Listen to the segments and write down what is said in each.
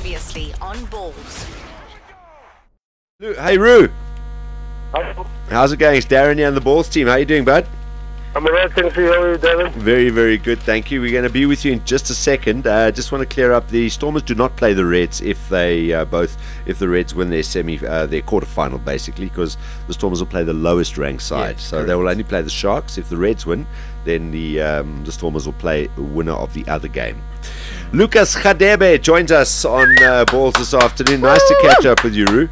Previously on Ballz. Hey, Roo. Hello. How's it going? It's Darren here on the Ballz team. How you doing, bud? I'm alright, thanks for you, Darren. Very, very good, thank you. We're going to be with you in just a second. Just want to clear up: the Stormers do not play the Reds if they if the Reds win their their quarterfinal, basically, because the Stormers will play the lowest ranked side. Yes, so correct. they will only play the Sharks. If the Reds win, then the Stormers will play the winner of the other game. Lucas Radebe joins us on Ballz this afternoon. Nice to catch up with you, Roo.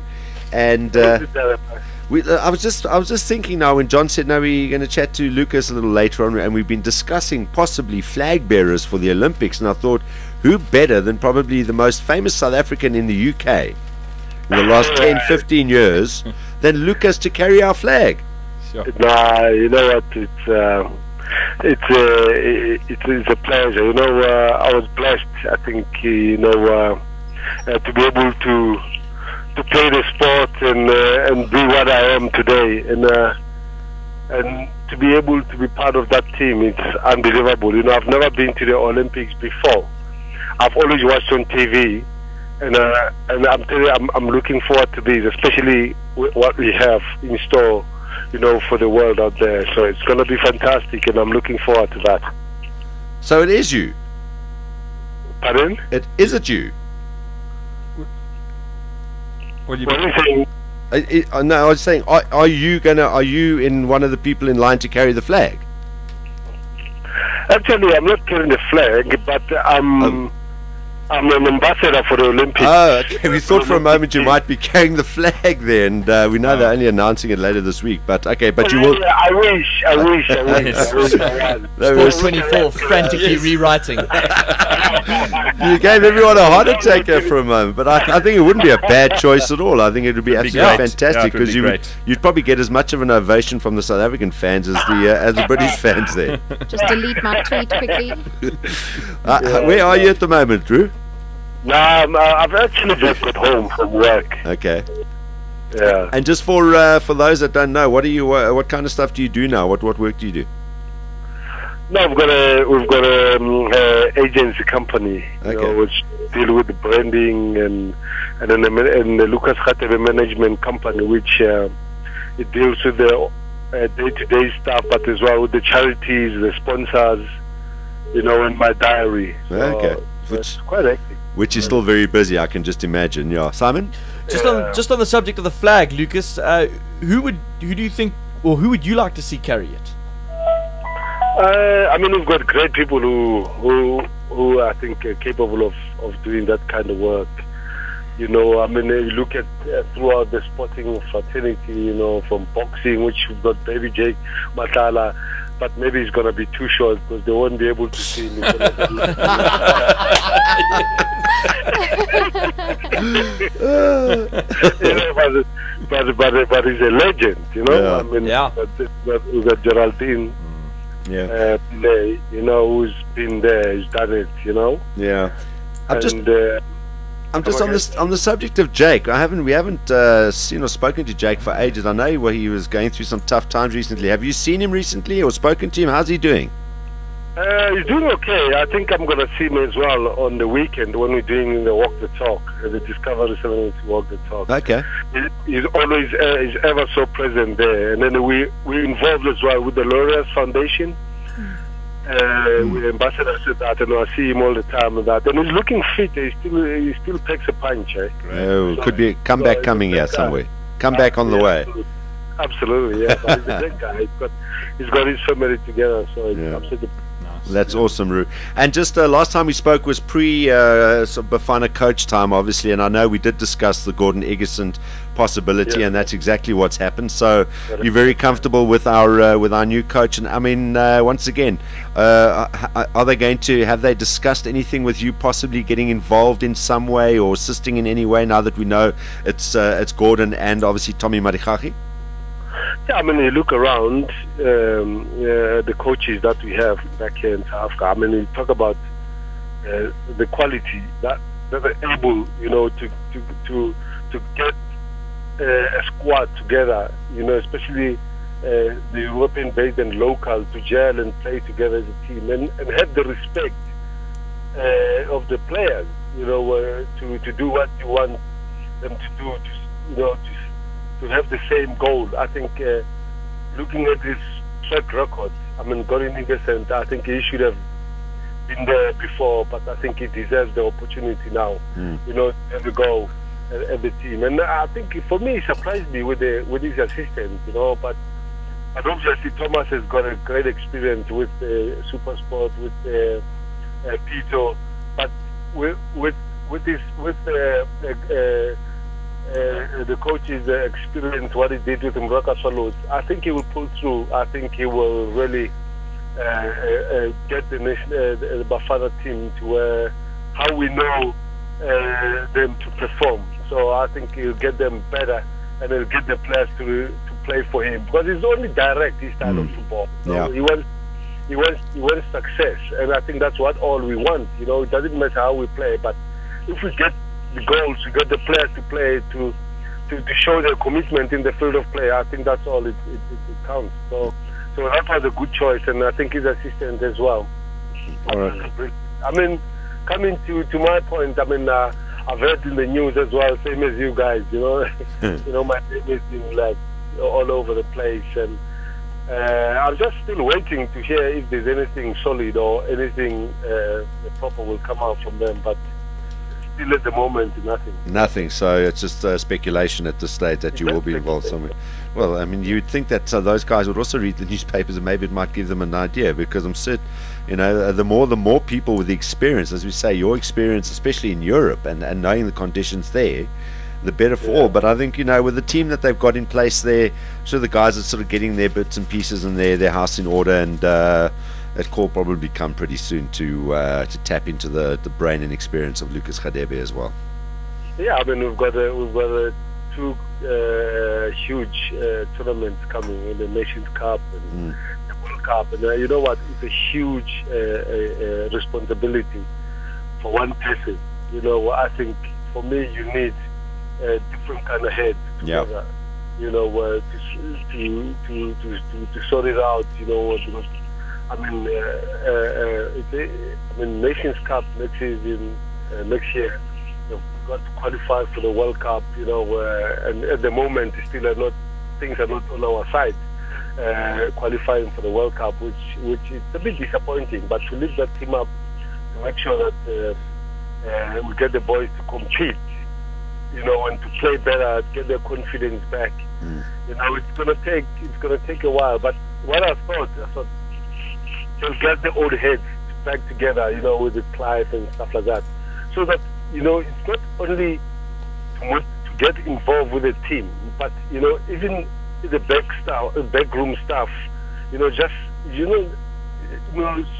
And I was just thinking now, when John said no, we're going to chat to Lucas a little later on, and we've been discussing possibly flag bearers for the Olympics, and I thought, who better than probably the most famous South African in the UK in the last 10-15 years than Lucas to carry our flag? Sure. Nah, you know what? It's a pleasure. You know, I was blessed. I think to be able to play the sport and be what I am today, and to be able to be part of that team, it's unbelievable. You know, I've never been to the Olympics before. I've always watched on TV, and I'm telling you, I'm looking forward to this, especially what we have in store, you know, for the world out there. So it's going to be fantastic, and I'm looking forward to that. So it is you. Pardon? Is it you? What do What are you saying? No, I was saying, are you in one of the people in line to carry the flag? Actually, I'm not carrying the flag, but I'm an ambassador for the Olympics. Oh, okay. We thought for a moment you might be carrying the flag there, and we know they're only announcing it later this week. But okay, but you will. I wish. I was. Sports 24 frantically rewriting. You gave everyone a heart attack there for a moment, but I think it wouldn't be a bad choice at all. I think it would be absolutely great. fantastic, Yeah, it would because be you'd probably get as much of an ovation from the South African fans as the British fans there. Just delete my tweet quickly. Where are you at the moment, Drew? No, I've actually just got home from work. Okay. Yeah. And just for those that don't know, what kind of stuff do you do now? What work do you do? No, we've got a agency company, you Okay. know, which deal with the branding and the Lucas Radebe management company, which it deals with the day-to-day stuff, but as well with the charities, the sponsors, you know, and my diary. So, Okay. it's quite hectic. Which is still very busy, I can just imagine. Yeah, Simon. Just on the subject of the flag, Lucas, who do you think, or who would you like to see carry it? I mean, we've got great people who I think are capable of doing that kind of work. You know, I mean, you look at throughout the sporting fraternity, you know, from boxing, which we've got Baby Jake Matala, but maybe it's going to be too short because they won't be able to see him. But he's a legend, you know. Yeah. I mean, Yeah. we've got Geraldine. Yeah. Play, you know, who's been there, who's done it, you know. Yeah. I'm just okay. on the subject of Jake. We haven't seen or spoken to Jake for ages. I know he was going through some tough times recently. Have you seen him recently or spoken to him? How's he doing? He's doing okay. I think I'm going to see him as well on the weekend when we're doing the Walk the Talk, the Discovery 7 Walk the Talk. Okay. He's always he's ever so present there, and then we're involved as well with the Laureus Foundation. With ambassadors to that, and I see him all the time with that. And he's looking fit. He still packs a punch. Eh? Oh, could be a comeback coming here somewhere. Comeback on the way. Absolutely, yeah. But he's a great guy. He's got his family together, so it's Yeah. absolutely. That's awesome, Roo. And just last time we spoke was pre Bafana coach time, obviously, and I know we did discuss the Gordon Egerson possibility, Yeah. and that's exactly what's happened. So you're very comfortable with our new coach, and I mean, once again, are they going to have they discussed anything with you, possibly getting involved in some way or assisting in any way? Now that we know it's Gordon and obviously Tommy Marikaki. Yeah, I mean, you look around the coaches that we have back here in South Africa. I mean, you talk about the quality that are able, you know, to get a squad together. You know, especially the European-based and local to gel and play together as a team and have the respect of the players. to do what you want them to do, to have the same goal. I think looking at his track record, I mean, Gordon Henderson, I think he should have been there before, but I think he deserves the opportunity now, to have a go at the team. And I think for me, he surprised me with his assistant, but obviously Thomas has got a great experience with Supersport, with Pito, but with the coach's experience, what he did with Mroka Swallows, I think he will pull through. I think he will really get the Bafana team to how we know them to perform. So I think he'll get them better, and he'll get the players to play for him, because it's only direct, his style of football. So he wants success, and I think that's what all we want. It doesn't matter how we play, but if we get the goals, we get the players to play, to show their commitment in the field of play, I think that's all it counts. So that was a good choice, and I think his assistant as well. All right. I mean, coming to my point, I mean, I've heard in the news as well, same as you guys, my name is like all over the place, and I'm just still waiting to hear if there's anything solid or anything proper will come out from them, but still at the moment, nothing. So it's just speculation at this stage that you will be involved somewhere. Well, I mean, you'd think that those guys would also read the newspapers, and maybe it might give them an idea, because I'm certain, the more people with the experience, as we say, your experience, especially in Europe, and knowing the conditions there, the better for all. But I think, with the team that they've got in place there, so the guys are sort of getting their bits and pieces and their house in order, and that call probably come pretty soon to tap into the brain and experience of Lucas Radebe as well. Yeah, I mean, we've got two huge tournaments coming, in the Nations Cup and the World Cup, and you know what? It's a huge responsibility for one person. I think for me, you need a different kind of head together. To sort it out. Because I mean, Nations Cup next season, next year, you've got to qualify for the World Cup, and at the moment, things are not on our side, qualifying for the World Cup, which is a bit disappointing. But to lift that team up, to make sure that we get the boys to compete, and to play better, get their confidence back. It's gonna take a while. But what I thought they'll get the old heads back together, with the Clive and stuff like that, so that it's not only to get involved with the team, but even the backroom stuff,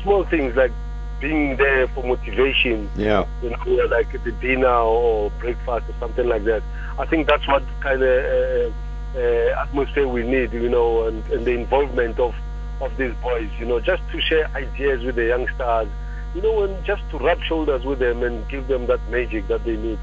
small things like being there for motivation, like the dinner or breakfast or something like that. I think that's what kind of atmosphere we need, and the involvement of these boys, just to share ideas with the youngsters, and just to rub shoulders with them and give them that magic that they need.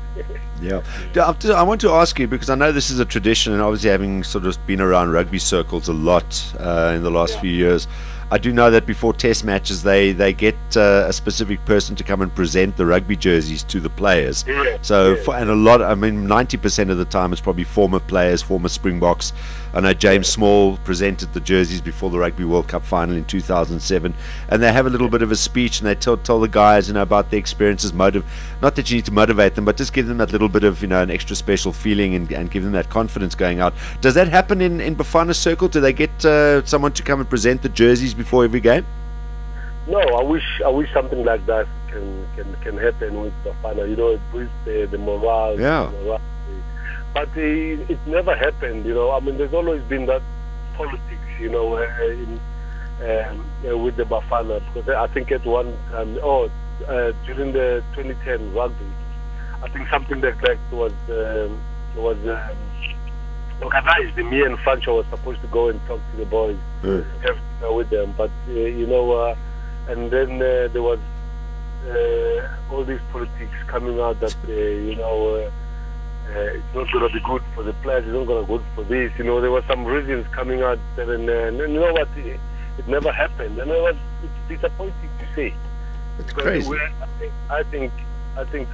I want to ask you, because I know this is a tradition, and obviously having sort of been around rugby circles a lot in the last few years, I do know that before test matches they get a specific person to come and present the rugby jerseys to the players. And a lot, 90% of the time it's probably former players, former Springboks. I know James Small presented the jerseys before the Rugby World Cup final in 2007, and they have a little bit of a speech, and they tell the guys about their experiences, not that you need to motivate them, but just give them that little bit of an extra special feeling, and give them that confidence going out. Does that happen in Bafana Circle? Do they get someone to come and present the jerseys before every game? No, I wish something like that can happen with Bafana. It boosts the morale. But it never happened. There's always been that politics, with the Bafana, because I think at one time, during the 2010 rugby, I think something like that was organized. Me and Francho was supposed to go and talk to the boys, have dinner with them, but and then there was all these politics coming out that it's not going to be good for the players, it's not going to be good for this. There were some reasons coming out there, and you know what? It never happened, and it's disappointing to see. It's crazy. I think I think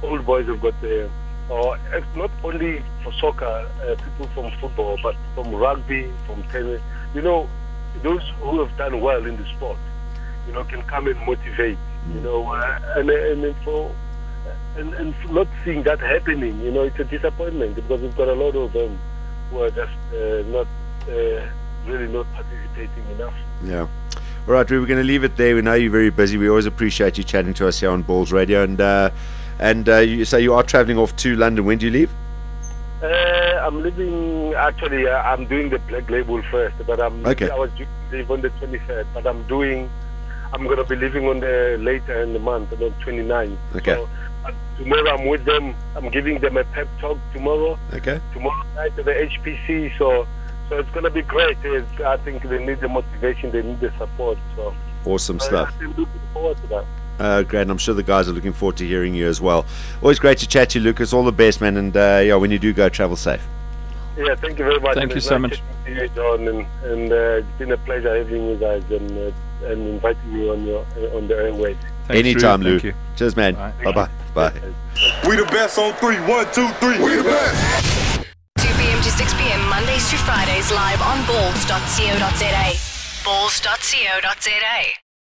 old boys have got the, or not only for soccer, people from football, but from rugby, from tennis. You know, those who have done well in the sport, you know, can come and motivate. You know, and not seeing that happening, you know, it's a disappointment because we've got a lot of them who are just not really not participating enough. Yeah. All right, Drew, we're going to leave it there. We know you're very busy. We always appreciate you chatting to us here on Ballz Radio. And you say you are travelling off to London. When do you leave? I'm leaving. Actually, I'm doing the Black Label first, but I was due to leave on the 23rd, but I'm going to be leaving on the later in the month, on the 29th. Okay. So, tomorrow I'm with them. I'm giving them a pep talk tomorrow. Okay. Tomorrow night at the HPC. So it's going to be great. I think they need the motivation. They need the support. So awesome stuff. I'm looking forward to that. Great, and I'm sure the guys are looking forward to hearing you as well. Always great to chat to you, Lucas. All the best, man. And yeah, when you do go, travel safe. Yeah, thank you very much. Thank you so much. You, John, and it's been a pleasure having you guys and inviting me on the airwaves. Anytime, Lou. Cheers, man. Bye-bye. Bye. We the best on 3. 1, 2, 3. We the best. 2 p.m. to 6 p.m. Mondays to Fridays live on Ballz.co.za. Ballz.co.za.